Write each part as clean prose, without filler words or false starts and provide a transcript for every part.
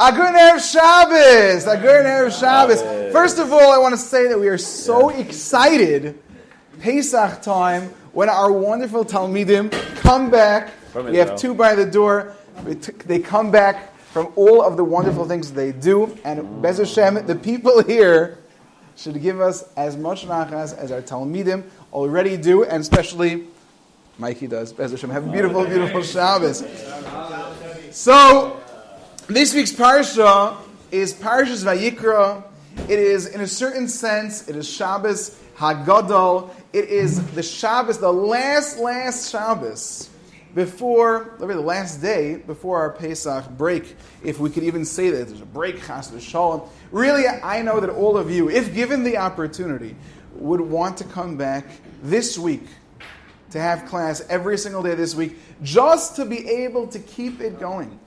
A good Erev Shabbos! A good Erev Shabbos! First of all, I want to say that we are so excited, Pesach time, when our wonderful Talmidim come back. We have two by the door. They come back from all of the wonderful things they do. And Bez Hashem, the people here should give us as much nachas as our Talmidim already do, and especially Mikey does. Bez Hashem, have a beautiful, beautiful Shabbos. So, this week's Parsha is Parshas Vayikra. It is, in a certain sense, it is Shabbos Hagadol. It is the Shabbos, the last Shabbos before, the last day before our Pesach break, if we could even say that there's a break, Chas v'Shalom. Really, I know that all of you, if given the opportunity, would want to come back this week to have class every single day this week, just to be able to keep it going.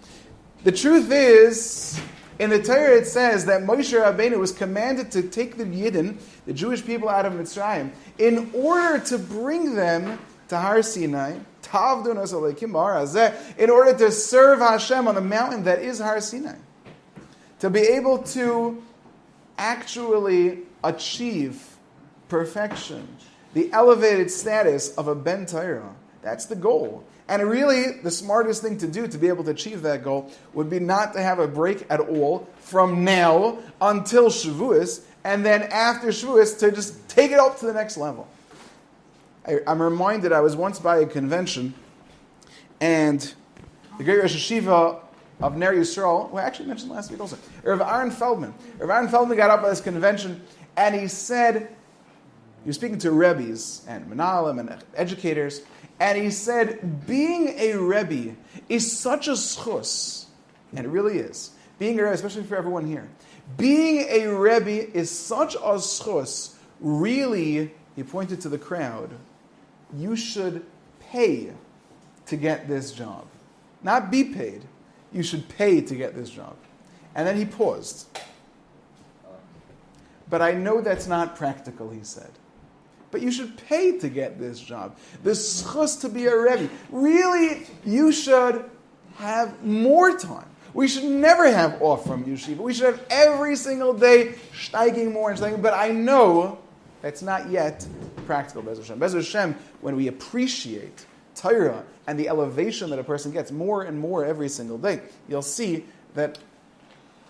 The truth is, in the Torah it says that Moshe Rabbeinu was commanded to take the Yidden, the Jewish people, out of Mitzrayim, in order to bring them to Har Sinai, in order to serve Hashem on the mountain that is Har Sinai. To be able to actually achieve perfection, the elevated status of a Ben Torah. That's the goal. And really, the smartest thing to do to be able to achieve that goal would be not to have a break at all from now until Shavuos, and then after Shavuos to just take it up to the next level. I'm reminded, I was once by a convention, and the great Rosh Hashiva of Ner Yisrael, who I actually mentioned last week also, Rabbi Aaron Feldman. Rabbi Aaron Feldman got up at this convention, and he said, he was speaking to Rebbes and Menalim and educators, and he said, being a Rebbe is such a schus, and it really is. Being a Rebbe, especially for everyone here, being a Rebbe is such a schus. Really, he pointed to the crowd, you should pay to get this job. Not be paid. You should pay to get this job. And then he paused. But I know that's not practical, he said. But you should pay to get this job. The schus to be a Rebbe. Really, you should have more time. We should never have off from yeshiva. We should have every single day steiging more and steiging. But I know that's not yet practical, Bez Hashem. Bez Hashem, when we appreciate Torah and the elevation that a person gets more and more every single day, you'll see that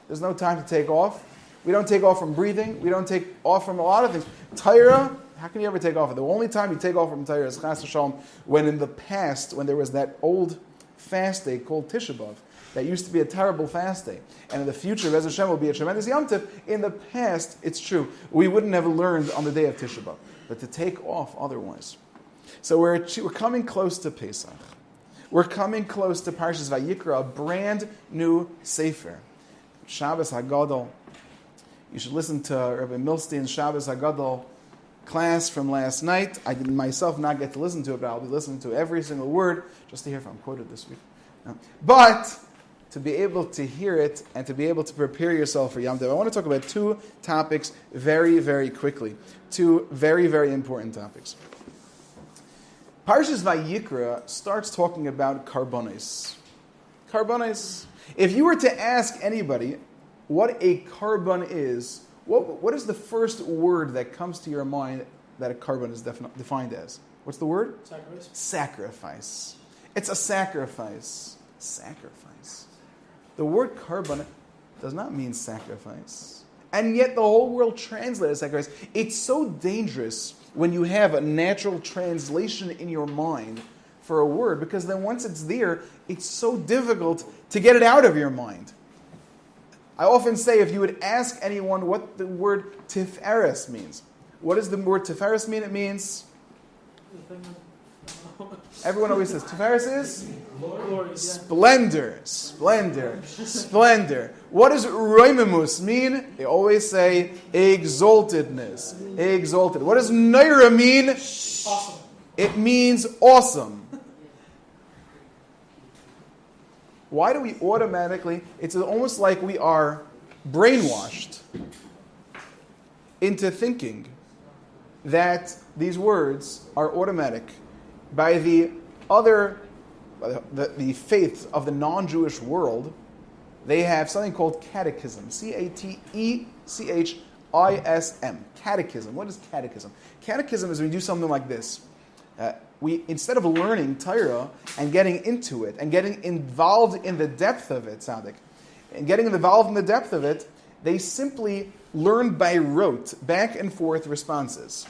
there's no time to take off. We don't take off from breathing. We don't take off from a lot of things. Torah, how can you ever take off? The only time you take off from Torah is Chas v'Shalom, when in the past, when there was that old fast day called Tisha B'Av, that used to be a terrible fast day. And in the future, Bez Hashem will be a tremendous Yom Tov. In the past, it's true, we wouldn't have learned on the day of Tisha B'Av, but to take off otherwise. So we're coming close to Pesach. We're coming close to Parshas Vayikra, a brand new Sefer. Shabbos Hagadol. You should listen to Rabbi Milstein's Shabbos Hagadol class from last night. I did myself not get to listen to it, but I'll be listening to every single word, just to hear if I'm quoted this week. No. But to be able to hear it and to be able to prepare yourself for Yom Tov, I want to talk about two topics very, very quickly. Two very, very important topics. Parshas Vayikra starts talking about karbonos. Karbonos. If you were to ask anybody what a carbon is, what is the first word that comes to your mind that a carbon is defined as? What's the word? Sacrifice. Sacrifice. It's a sacrifice. Sacrifice. The word carbon does not mean sacrifice. And yet the whole world translates sacrifice. It's so dangerous when you have a natural translation in your mind for a word, because then once it's there, it's so difficult to get it out of your mind. I often say, if you would ask anyone what the word tiferes means, what does the word tiferes mean? It means, everyone always says, tiferes is? Glory. Splendor, splendor, splendor. What does roimimus mean? They always say exaltedness, exalted. What does neira mean? Awesome. It means awesome. Why do we automatically, it's almost like we are brainwashed into thinking that these words are automatic by the faith of the non-Jewish world. they have something called catechism. Catechism. Catechism. What is catechism? Catechism is when you do something like this. We, instead of learning Torah and getting into it and getting involved in the depth of it, they simply learn by rote, back and forth responses.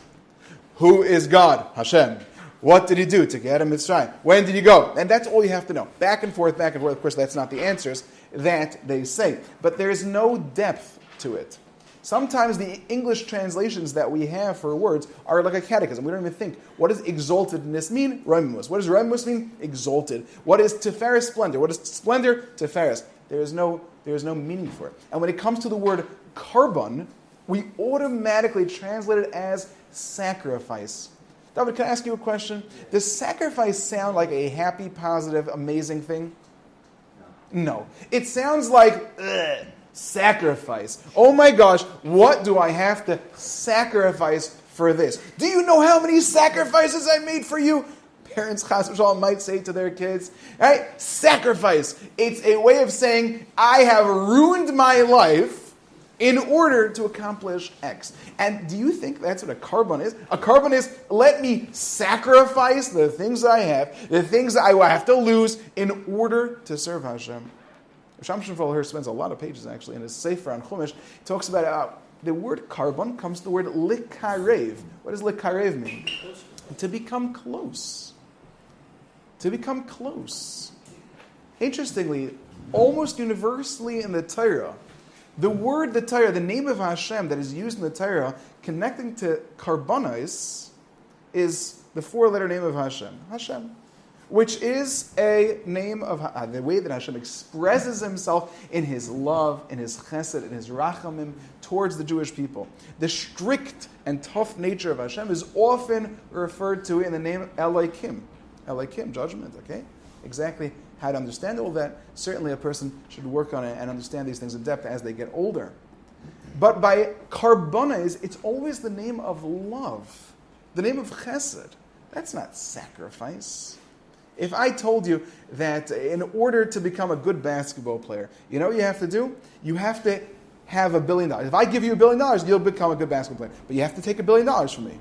Who is God? Hashem. What did he do to get him Mitzrayim? When did he go? And that's all you have to know. Back and forth, back and forth. Of course, that's not the answers that they say. But there is no depth to it. Sometimes the English translations that we have for words are like a catechism. We don't even think, what does exaltedness mean? Roimus. What does roimus mean? Exalted. What is Tiferes, splendor? What is splendor? Tiferes. There is no meaning for it. And when it comes to the word carbon, we automatically translate it as sacrifice. David, can I ask you a question? Does sacrifice sound like a happy, positive, amazing thing? No. It sounds like, sacrifice. Oh my gosh, what do I have to sacrifice for this? Do you know how many sacrifices I made for you? Parents, chas v'shalom, might say to their kids, right? Sacrifice. It's a way of saying, I have ruined my life in order to accomplish X. And do you think that's what a carbon is? A carbon is, let me sacrifice the things I have, the things I will have to lose in order to serve Hashem. Shamshon Fuller spends a lot of pages, actually, in his Sefer on Chumash. He talks about the word carbon comes to the word likarev. What does likarev mean? To become close. To become close. Interestingly, almost universally in the Torah, the name of Hashem that is used in the Torah, connecting to karbonos, is the four-letter name of Hashem. Hashem. Which is a name of the way that Hashem expresses himself in his love, in his chesed, in his rachamim towards the Jewish people. The strict and tough nature of Hashem is often referred to in the name Elohim. Elohim, judgment, okay? Exactly how to understand all that. Certainly a person should work on it and understand these things in depth as they get older. But by karbonos, it's always the name of love, the name of chesed. That's not sacrifice. If I told you that in order to become a good basketball player, you know what you have to do? You have to have $1 billion. If I give you $1 billion, you'll become a good basketball player. But you have to take $1 billion from me.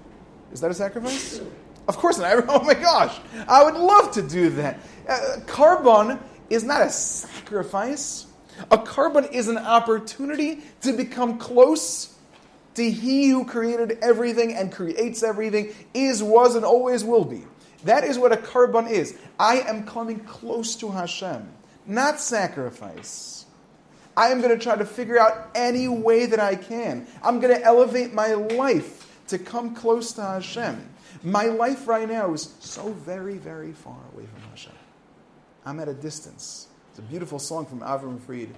Is that a sacrifice? Of course not. Oh my gosh. I would love to do that. Carbon is not a sacrifice. A carbon is an opportunity to become close to He who created everything and creates everything, is, was, and always will be. That is what a carbon is. I am coming close to Hashem, not sacrifice. I am going to try to figure out any way that I can. I'm going to elevate my life to come close to Hashem. My life right now is so very, very far away from Hashem. I'm at a distance. It's a beautiful song from Avram Fried,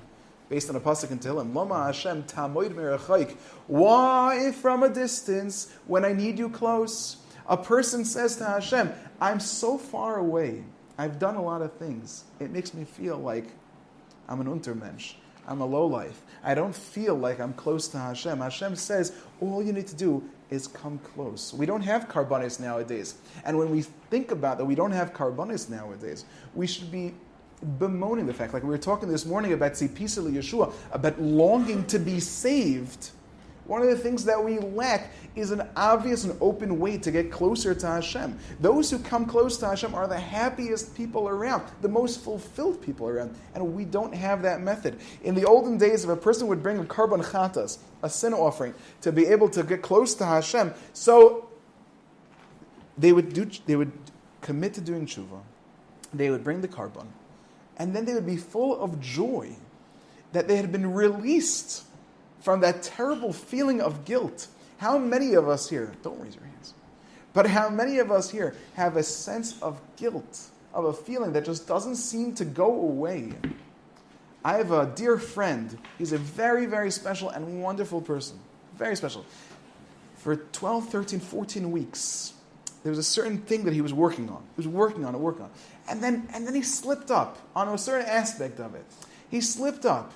based on a pasuk in Tehillim. Lama Hashem tamoid merachayik. Why from a distance when I need you close? A person says to Hashem, I'm so far away. I've done a lot of things. It makes me feel like I'm an untermensch. I'm a lowlife. I don't feel like I'm close to Hashem. Hashem says, all you need to do is come close. We don't have carbonis nowadays. And when we think about that we don't have carbonis nowadays, we should be bemoaning the fact, like we were talking this morning about Tzipisa Yeshua, about longing to be saved. One of the things that we lack is an obvious and open way to get closer to Hashem. Those who come close to Hashem are the happiest people around, the most fulfilled people around, and we don't have that method. In the olden days, if a person would bring a carbon chatas, a sin offering, to be able to get close to Hashem, so they would commit to doing tshuva, they would bring the carbon, and then they would be full of joy that they had been released from that terrible feeling of guilt. How many of us here, don't raise your hands, but how many of us here have a sense of guilt, of a feeling that just doesn't seem to go away? I have a dear friend. He's a very, very special and wonderful person. Very special. For 12, 13, 14 weeks, there was a certain thing that he was working on. He was working on. And then he slipped up on a certain aspect of it. He slipped up.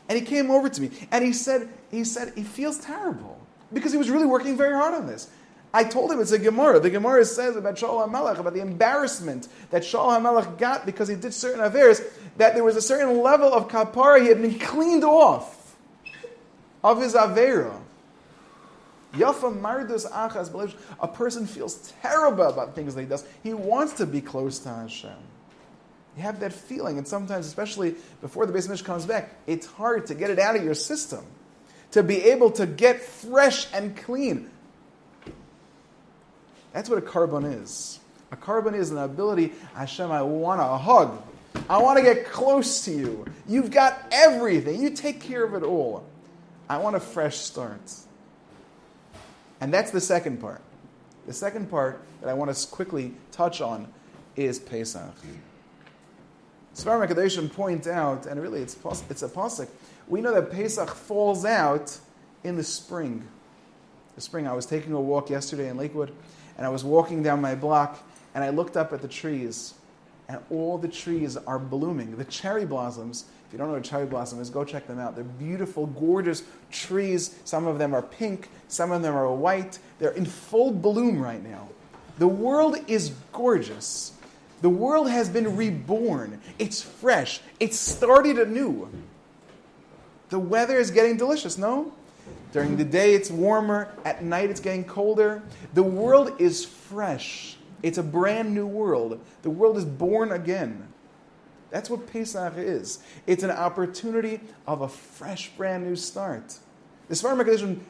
And he came over to me, and he said he feels terrible because he was really working very hard on this. I told him it's a Gemara. The Gemara says about Shaul HaMelech, about the embarrassment that Shaul HaMelech got because he did certain affairs, that there was a certain level of kapara he had been cleaned off of his avera. Yafa mardus achas b'lev. A person feels terrible about things that he does. He wants to be close to Hashem. You have that feeling, and sometimes, especially before the Beis Mikdash comes back, it's hard to get it out of your system, to be able to get fresh and clean. That's what a carbon is. A carbon is an ability, Hashem, I want a hug. I want to get close to you. You've got everything. You take care of it all. I want a fresh start. And that's the second part. The second part that I want to quickly touch on is Pesach. Sfarim HaKadoshim point out, and really it's a pasuk, we know that Pesach falls out in the spring. The spring, I was taking a walk yesterday in Lakewood, and I was walking down my block, and I looked up at the trees, and all the trees are blooming. The cherry blossoms, if you don't know what a cherry blossom is, go check them out. They're beautiful, gorgeous trees. Some of them are pink, some of them are white. They're in full bloom right now. The world is gorgeous. The world has been reborn. It's fresh. It's started anew. The weather is getting delicious, no? During the day it's warmer, at night it's getting colder. The world is fresh. It's a brand new world. The world is born again. That's what Pesach is. It's an opportunity of a fresh, brand new start. The Sfarim HaKadoshim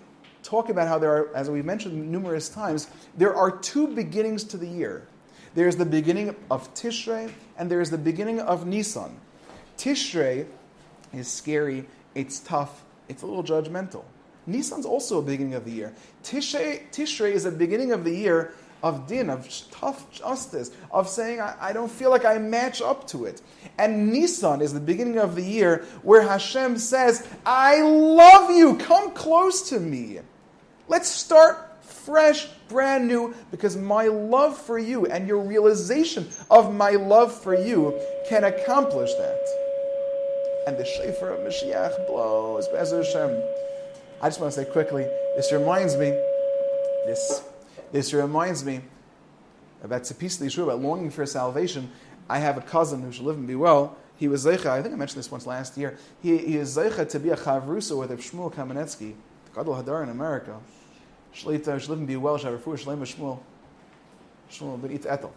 talk about how there are, as we've mentioned numerous times, there are two beginnings to the year. There's the beginning of Tishrei, and there's the beginning of Nisan. Tishrei is scary, it's tough, it's a little judgmental. Nisan's also a beginning of the year. Tishrei is a beginning of the year of din, of tough justice, of saying, I don't feel like I match up to it. And Nisan is the beginning of the year where Hashem says, I love you, come close to me. Let's start fresh, brand new, because my love for you and your realization of my love for you can accomplish that. And the shofar of Mashiach blows, Be'ez Hashem. I just want to say quickly, this reminds me about Tzipis L'Yeshua, about longing for salvation. I have a cousin who should live and be well. He was Zeicha, I think I mentioned this once last year. He is Zeicha to be a Chavrusa with Rav Shmuel Kamenetsky, the Gadol Hadar in America. Shlita, should live and be well, Shavufu, Shlema Shmuel Benit Etel.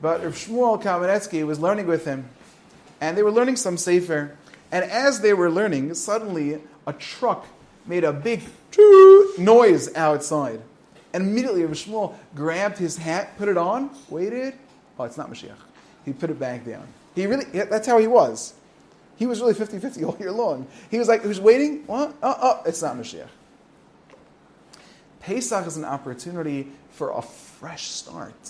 But Rav Shmuel Kamenetsky was learning with him, and they were learning some Sefer, and as they were learning, suddenly a truck made a big noise outside. And immediately Rav Shmuel grabbed his hat, put it on, waited. Oh, it's not Mashiach. He put it back down. That's how he was. He was really 50-50 all year long. He was waiting. What? It's not Mashiach. Pesach is an opportunity for a fresh start.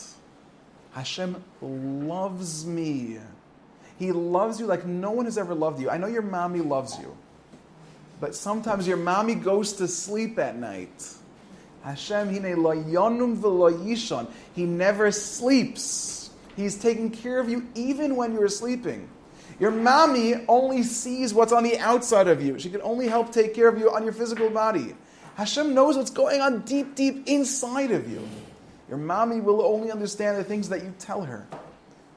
Hashem loves me. He loves you like no one has ever loved you. I know your mommy loves you. But sometimes your mommy goes to sleep at night. Hashem hine lo yonum v'lo yishon. He never sleeps. He's taking care of you even when you're sleeping. Your mommy only sees what's on the outside of you. She can only help take care of you on your physical body. Hashem knows what's going on deep, deep inside of you. Your mommy will only understand the things that you tell her.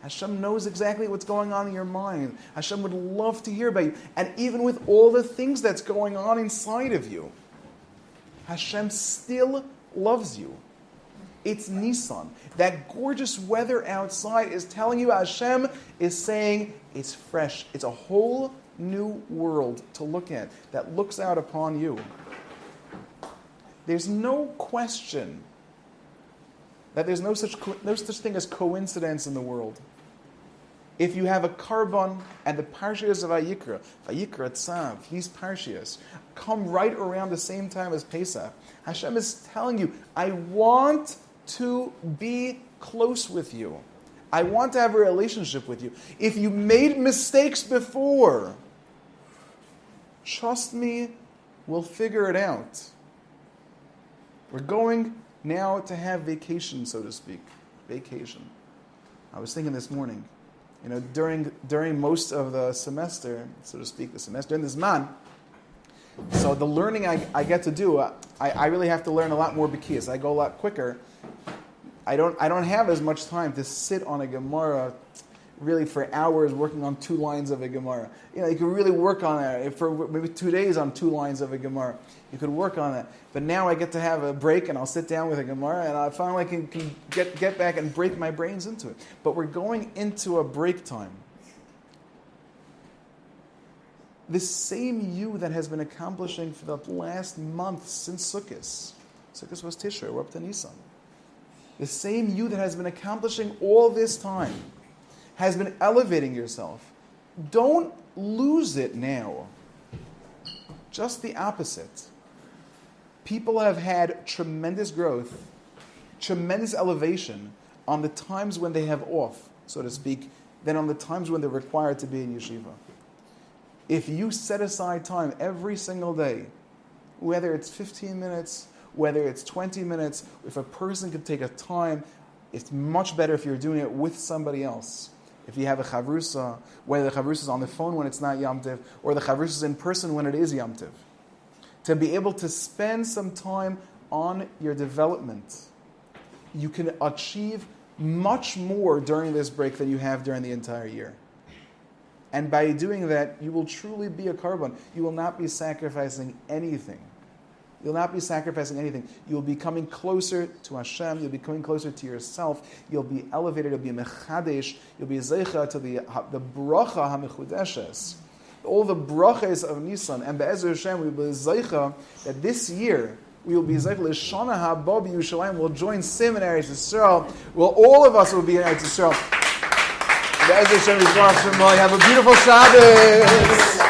Hashem knows exactly what's going on in your mind. Hashem would love to hear about you. And even with all the things that's going on inside of you, Hashem still loves you. It's Nisan. That gorgeous weather outside is telling you, Hashem is saying, it's fresh. It's a whole new world to look at that looks out upon you. There's no question that there's no such thing as coincidence in the world. If you have a carbon and the Parshas Vayikra, Tzav, these Parshas, come right around the same time as Pesach, Hashem is telling you, I want to be close with you. I want to have a relationship with you. If you made mistakes before, trust me, we'll figure it out. We're going now to have vacation, so to speak. Vacation. I was thinking this morning, during most of the semester, so to speak, during this month, so the learning I get to do, I really have to learn a lot more bikiyas. I go a lot quicker. I don't have as much time to sit on a Gemara really for hours working on 2 lines of a Gemara. You could really work on that. For maybe 2 days on 2 lines of a Gemara. You could work on that. But now I get to have a break and I'll sit down with a Gemara and I finally can get back and break my brains into it. But we're going into a break time. This same you that has been accomplishing for the last month since Sukkot. Sukkot was Tishrei, we're up to Nisan. The same you that has been accomplishing all this time, has been elevating yourself. Don't lose it now. Just the opposite. People have had tremendous growth, tremendous elevation on the times when they have off, so to speak, than on the times when they're required to be in yeshiva. If you set aside time every single day, whether it's 15 minutes, whether it's 20 minutes, if a person could take a time, it's much better if you're doing it with somebody else. If you have a chavrusa, whether the chavrusa is on the phone when it's not Yom Tov, or the chavrusa is in person when it is Yom Tov. To be able to spend some time on your development, you can achieve much more during this break than you have during the entire year. And by doing that, you will truly be a korban. You will not be sacrificing anything. You'll not be sacrificing anything. You'll be coming closer to Hashem. You'll be coming closer to yourself. You'll be elevated. You'll be mechadesh. You'll be zeicha to the bracha hamechudeshes. All the brachas of Nisan. And be'ezer Hashem, we will be zeicha that this year we will be zeicha l'shana haba b'Yushalayim. We'll join Sim in Eretz Yisrael. Well, all of us will be in Eretz Yisrael. Be'ezer Hashem, have a beautiful Shabbos.